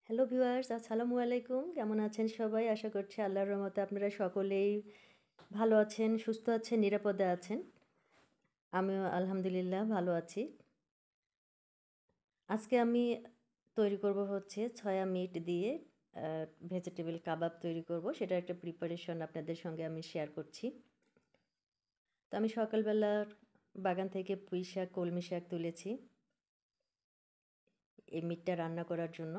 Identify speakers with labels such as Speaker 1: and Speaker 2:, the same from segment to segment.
Speaker 1: Hello viewers, আসসালামু আলাইকুম। কেমন আছেন সবাই? আশা করছি আল্লাহর রহমতে আপনারা সকলেই ভালো আছেন, সুস্থ আছেন, নিরাপদে আছেন। আমিও আলহামদুলিল্লাহ ভালো আছি। আজকে আমি তৈরি করব হচ্ছে সয়া মিট দিয়ে আ ভেজিটেবল কাবাব তৈরি করব। সেটার একটা প্রিপারেশন আপনাদের সঙ্গে আমি শেয়ার করছি। তো আমি সকালবেলা বাগান থেকে পুঁইশাক, কলমি শাক তুলেছি এই মিটটা রান্না করার জন্য।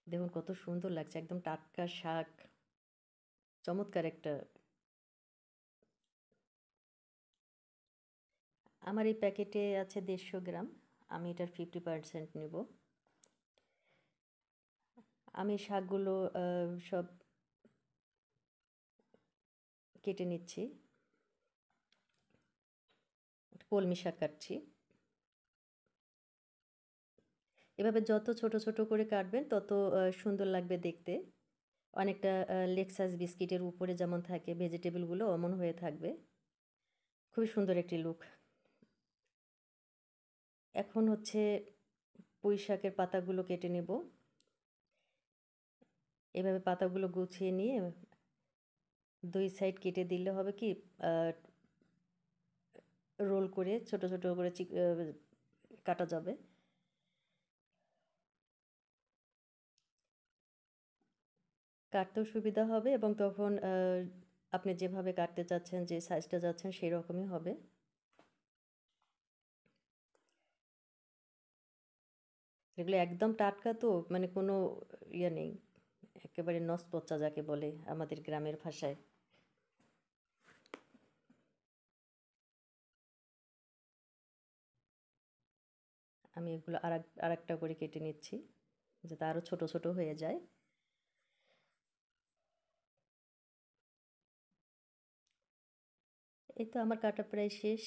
Speaker 1: দেখুন কত সুন্দর লাগছে। একদম টাটকা শাক, চমৎকার একটা। আমার এই প্যাকেটে আছে ১৫০ গ্রাম। আমি এটার 50% নেব। আমি শাকগুলো সব কেটে নিচ্ছি। কলমি শাক কাটছি। এভাবে যত ছোট, ছোট করে কাটবেন তত সুন্দর লাগবে দেখতে। অনেকটা লেক্সাস বিস্কিটের উপরে যেমন থাকে ভেজিটেবলগুলো অমন হয়ে থাকবে। খুবই সুন্দর একটি লুক। এখন হচ্ছে পুঁই শাকের পাতাগুলো কেটে নেব। এভাবে পাতাগুলো গুছিয়ে নিয়ে ২ সাইড কেটে দিলে হবে কি আ রোল করে ছোট, ছোট করে কাটা যাবে। কাটতেও সুবিধা হবে এবং তখন আপনি যেভাবে কাটতে চাচ্ছেন, যে সাইজটা চাচ্ছেন সেরকমই হবে। এগুলো একদম টাটকা তো মানে কোনো ইয়ে নেই। একেবারে নসপচা যাকে বলে আমাদের গ্রামের ভাষায়। আমি এগুলো আরেকটা করে কেটে নিচ্ছি যাতে আরো ছোট, ছোট হয়ে যায়। এই তো আমার কাটা প্রায় শেষ।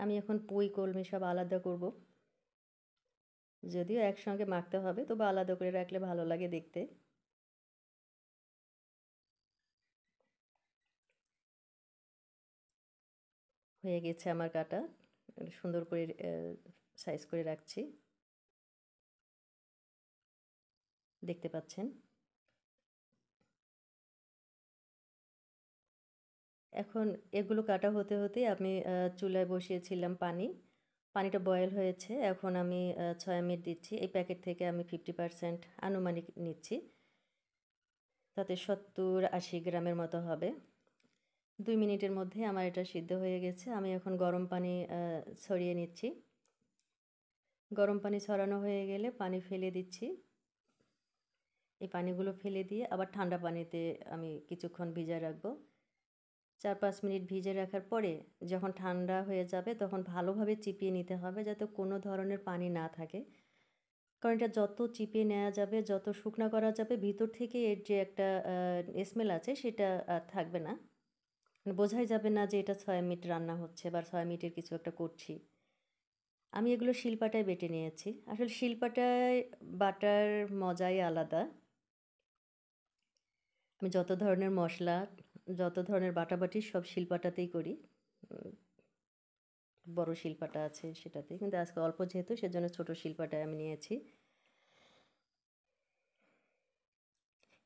Speaker 1: আমি এখন পুঁই, কলমি সব আলাদা করব। যদিও একসঙ্গে মাখতে হবে তবু আলাদা করে রাখলে ভালো লাগে দেখতে। হয়ে গেছে আমার কাটা। সুন্দর করে সাইজ করে রাখছি। দেখতে পাচ্ছেন। এখন এগুলো কাটা হতে, হতেই আমি চুলায় বসিয়েছিলাম পানি। পানিটা বয়েল হয়েছে। এখন আমি সয়া মিট দিচ্ছি। এই প্যাকেট থেকে আমি 50% আনুমানিক নিচ্ছি। তাতে ৭০-৮০ গ্রামের মতো হবে। ২ মিনিটের মধ্যে আমার এটা সিদ্ধ হয়ে গেছে। আমি এখন গরম পানি ছড়িয়ে নিচ্ছি। গরম পানি ছড়ানো হয়ে গেলে পানি ফেলে দিচ্ছি। এই পানিগুলো ফেলে দিয়ে আবার ঠান্ডা পানিতে আমি কিছুক্ষণ ভিজায় রাখবো। ৪-৫ মিনিট ভিজে রাখার পরে যখন ঠান্ডা হয়ে যাবে তখন ভালোভাবে চিপিয়ে নিতে হবে যাতে কোনো ধরনের পানি না থাকে। কারণ এটা যত চিপিয়ে নেওয়া যাবে, যত শুকনা করা যাবে ভিতর থেকে এর যে একটা স্মেল আছে সেটা আর থাকবে না। মানে বোঝাই যাবে না যে এটা সয়া মিট রান্না হচ্ছে বা সয়া মিটের কিছু একটা করছি। আমি এগুলো শিলপাটায় বেটে নিয়েছি। আসলে শিলপাটায় বাটার মজাই আলাদা। আমি যত ধরনের মসলা, যত ধরনের বাটাবাটি সব শিলপাটাতেই করি। উম বড় শিলপাটা আছে সেটাতে। কিন্তু আজকে অল্প যেহেতু সেজন্য ছোট শিলপাটায় আমি নিয়েছি।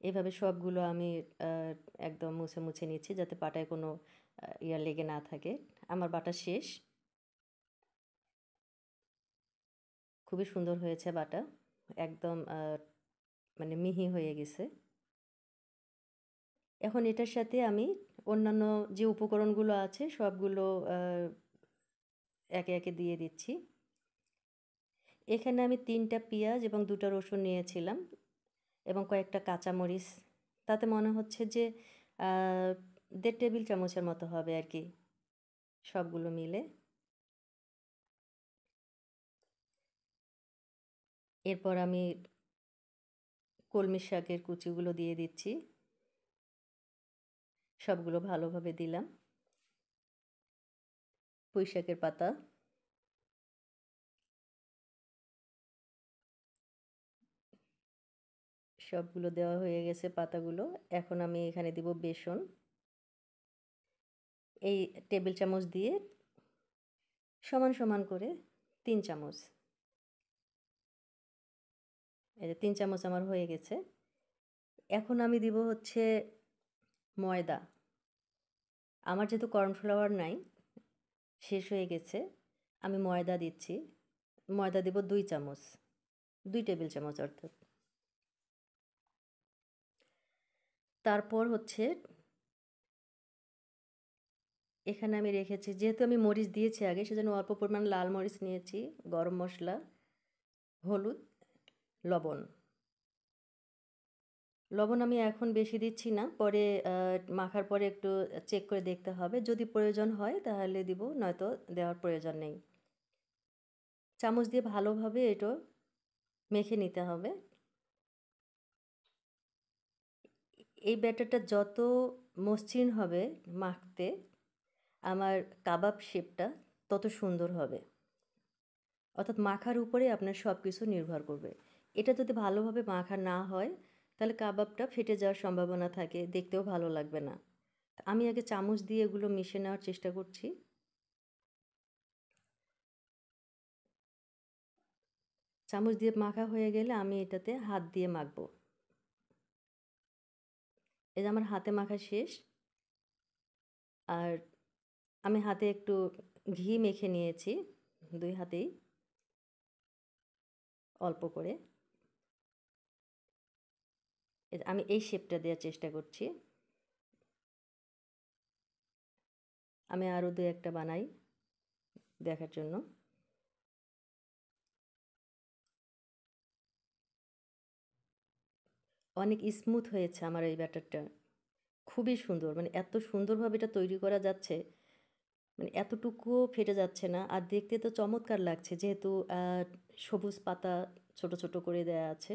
Speaker 1: এভাবে সবগুলো আমি আ একদম মুছে, মুছে নিচ্ছি যাতে পাটায় কোনো ইয়া লেগে না থাকে। আমার বাটা শেষ। খুবই সুন্দর হয়েছে বাটা। একদম মানে মিহি হয়ে গেছে। এখন এটার সাথে আমি অন্যান্য যে উপকরণগুলো আছে সবগুলো আ একে, একে দিয়ে দিচ্ছি। এখানে আমি ৩ টা পেঁয়াজ এবং ২ টা রসুন নিয়েছিলাম এবং কয়েকটা কাঁচামরিচ। তাতে মনে হচ্ছে যে আ ১.৫ টেবিল চামচের মতো হবে আরকি সবগুলো মিলে। এরপর আমি কলমি শাকের কুচিগুলো দিয়ে দিচ্ছি। সবগুলো ভালোভাবে দিলাম। পুঁই শাকের পাতা, সবগুলো দেওয়া হয়ে গেছে পাতাগুলো। এখন আমি এখানে দিব বেসন। এই টেবিল চামচ দিয়ে সমান, সমান করে 3 চামচ। এই যে 3 চামচ আমার হয়ে গেছে। এখন আমি দিব হচ্ছে ময়দা। আমার যেহেতু কর্নফ্লাওয়ার নাই, শেষ হয়ে গেছে, আমি ময়দা দিচ্ছি। ময়দা দিব 2 চামচ, 2 টেবিল চামচ অর্থাৎ। তারপর হচ্ছে এখানে আমি রেখেছি, যেহেতু আমি মরিচ দিয়েছি আগে, সেজন্য অল্প পরিমাণ লাল মরিচ নিয়েছি, গরম মসলা, হলুদ, লবণ। লবণ আমি এখন বেশি দিচ্ছি না, পরে মাখার পরে একটু চেক করে দেখতে হবে। যদি প্রয়োজন হয় তাহলে দিব, নয়তো দেওয়ার প্রয়োজন নেই। চামচ দিয়ে ভালোভাবে এটা মেখে নিতে হবে। এই ব্যাটারটা যত মসৃণ হবে মাখতে, আমার কাবাব শেপটা তত সুন্দর হবে। অর্থাৎ মাখার উপরে আপনার সব কিছু নির্ভর করবে। এটা যদি ভালোভাবে মাখা না হয়, তাহলে কাবাবটা ফেটে যাওয়ার সম্ভাবনা থাকে, দেখতেও ভালো লাগবে না। আমি আগে চামচ দিয়ে এগুলো মিশিয়ে নেওয়ার চেষ্টা করছি। চামচ দিয়ে মাখা হয়ে গেলে আমি এটাতে হাত দিয়ে মাখবো। এই যে আমার হাতে মাখা শেষ। আর আমি হাতে একটু ঘি মেখে নিয়েছি, 2 হাতেই অল্প করে। আমি এই শেপটা দেওয়ার চেষ্টা করছি। আমি আরও 2-1টা বানাই দেখার জন্য। অনেক স্মুথ হয়েছে আমার এই ব্যাটারটা, খুবই সুন্দর। মানে এত সুন্দরভাবে এটা তৈরি করা যাচ্ছে, মানে এতটুকুও ফেটে যাচ্ছে না। আর দেখতে তো চমৎকার লাগছে, যেহেতু সবুজ পাতা ছোট ছোট করে দেয়া আছে।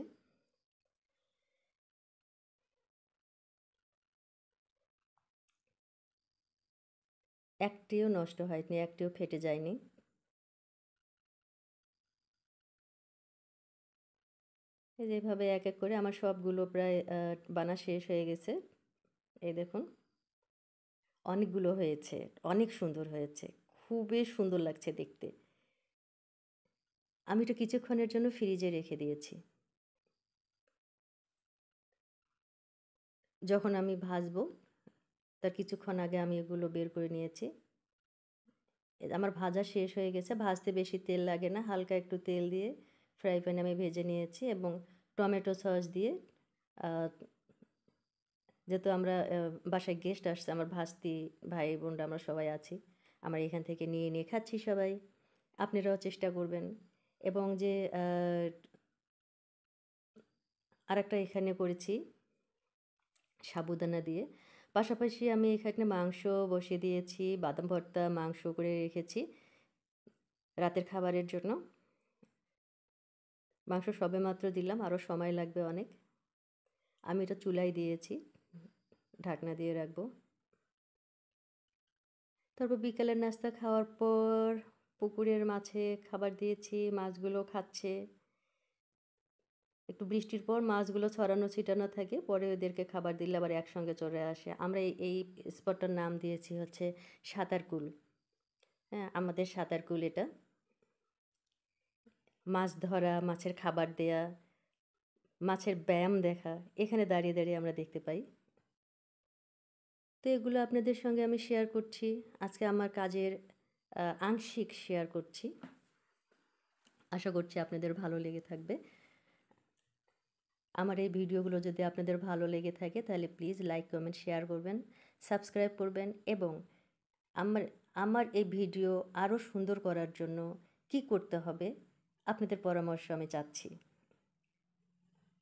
Speaker 1: একটিও নষ্ট হয়নি, একটিও ফেটে যায়নি। এই যে এভাবে এক এক করে আমার সবগুলো প্রায় বানা শেষ হয়ে গেছে। এই দেখুন, অনেকগুলো হয়েছে, অনেক সুন্দর হয়েছে, খুবই সুন্দর লাগছে দেখতে। আমি এটা কিছুক্ষণের জন্য ফ্রিজে রেখে দিয়েছি। যখন আমি ভাজবো, তার কিছুক্ষণ আগে আমি এগুলো বের করে নিয়েছি। আমার ভাজা শেষ হয়ে গেছে। ভাজতে বেশি তেল লাগে না, হালকা একটু তেল দিয়ে ফ্রাই প্যানে আমি ভেজে নিয়েছি, এবং টমেটো সস দিয়ে, যেহেতু আমরা বাসায় গেস্ট আসছে, আমার ভাস্তি ভাই বোনরা আমরা সবাই আছি, আমরা এখান থেকে নিয়ে নিয়ে খাচ্ছি সবাই। আপনারাও চেষ্টা করবেন। এবং যে আরেকটা এখানে করেছি সাবুদানা দিয়ে। পাশাপাশি আমি এখানে মাংস বসিয়ে দিয়েছি, বাদাম ভর্তা মাংস করে রেখেছি রাতের খাবারের জন্য। মাংস সবেমাত্র দিলাম, আরও সময় লাগবে অনেক। আমি এটা চুলায় দিয়েছি, ঢাকনা দিয়ে রাখবো। তারপর বিকালের নাস্তা খাওয়ার পর পুকুরের মাছে খাবার দিয়েছি, মাছগুলো খাচ্ছে। একটু বৃষ্টির পর মাছগুলো ছড়ানো ছিটানো থাকে, পরে ওদেরকে খাবার দিলে আবার একসঙ্গে চলে আসে। আমরা এই স্পটটার নাম দিয়েছি হচ্ছে সাঁতারকুল। হ্যাঁ, আমাদের সাঁতারকুল এটা। মাছ ধরা, মাছের খাবার দেয়া, মাছের ব্যায়াম দেখা, এখানে দাঁড়িয়ে দাঁড়িয়ে আমরা দেখতে পাই। তো এগুলো আপনাদের সঙ্গে আমি শেয়ার করছি। আজকে আমার কাজের আংশিক শেয়ার করছি। আশা করছি আপনাদের ভালো লেগে থাকবে। আমার এই ভিডিওগুলো যদি আপনাদের ভালো লেগে থাকে, তাহলে প্লিজ লাইক, কমেন্ট, শেয়ার করবেন, সাবস্ক্রাইব করবেন, এবং আমার আমার এই ভিডিও আরও সুন্দর করার জন্য কি করতে হবে, আপনাদের পরামর্শ আমি চাচ্ছি।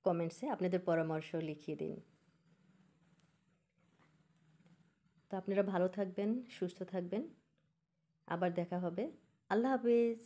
Speaker 1: কমেন্টসে আপনাদের পরামর্শ লিখিয়ে দিন। তো আপনারা ভালো থাকবেন, সুস্থ থাকবেন। আবার দেখা হবে। আল্লাহ হাফেজ।